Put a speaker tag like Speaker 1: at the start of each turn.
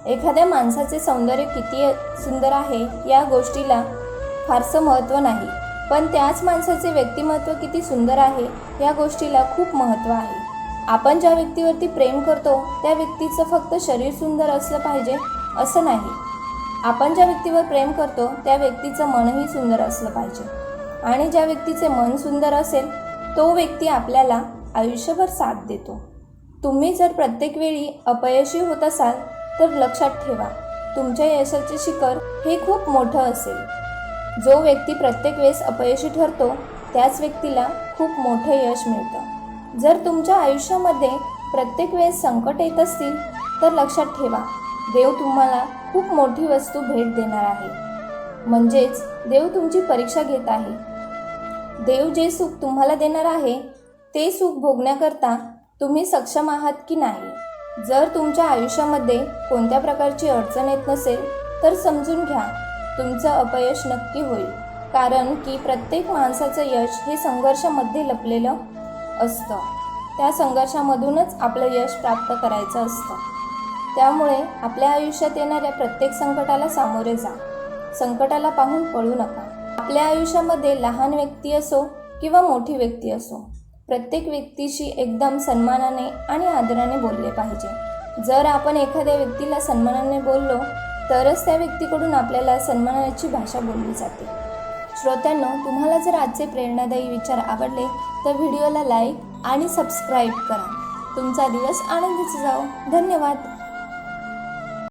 Speaker 1: एखाद्या माणसाचे सौंदर्य किती सुंदर आहे या गोष्टीला फारसं महत्त्व नाही, पण त्याच माणसाचे व्यक्तिमत्व किती सुंदर आहे या गोष्टीला खूप महत्त्व आहे. आपण ज्या व्यक्तीवरती प्रेम करतो त्या व्यक्तीचं फक्त शरीर सुंदर असलं पाहिजे असं नाही. आपण ज्या व्यक्तीवर प्रेम करतो त्या व्यक्तीचं मनही सुंदर असलं पाहिजे. आणि ज्या व्यक्तीचे मन सुंदर असेल तो व्यक्ती आपल्याला आयुष्यभर साथ देतो. तुम्ही जर प्रत्येक वेळी अपयशी होत असाल तर लक्षात ठेवा, तुमच्या यशाचे शिखर हे खूप मोठं असेल. जो व्यक्ती प्रत्येक वेळेस अपयशी ठरतो त्याच व्यक्तीला खूप मोठं यश मिळतं. जर तुमच्या आयुष्यामध्ये प्रत्येक वेळेस संकट येत असतील तर लक्षात ठेवा, देव तुम्हाला खूप मोठी वस्तू भेट देणार आहे. म्हणजेच देव तुमची परीक्षा घेत आहे. देव जे सुख तुम्हाला देणार आहे ते सुख भोगण्याकरता तुम्ही सक्षम आहात की नाही. जर तुमच्या आयुष्यामध्ये कोणत्या प्रकारची अडचण येत नसेल तर समजून घ्या, तुमचं अपयश नक्की होईल. कारण की प्रत्येक माणसाचं यश हे संघर्षामध्ये लपलेलं असतं. त्या संघर्षामधूनच आपलं यश प्राप्त करायचं असतं. त्यामुळे आपल्या आयुष्यात येणाऱ्या प्रत्येक संकटाला सामोरे जा. संकटाला पाहून पळू नका. आपल्या आयुष्यामध्ये लहान व्यक्ती असो किंवा मोठी व्यक्ती असो, प्रत्येक व्यक्तीशी एकदम सन्मानाने आणि आदराने बोलले पाहिजे. जर आपण एखाद्या व्यक्तीला सन्मानाने बोललो तरच त्या व्यक्तीकडून आपल्याला सन्मानाची भाषा बोलली जाते. श्रोत्यांनो, तुम्हाला जर आजचे प्रेरणादायी विचार आवडले तर व्हिडिओला लाईक आणि सबस्क्राईब करा. तुमचा दिवस आनंदीचा जाओ. धन्यवाद.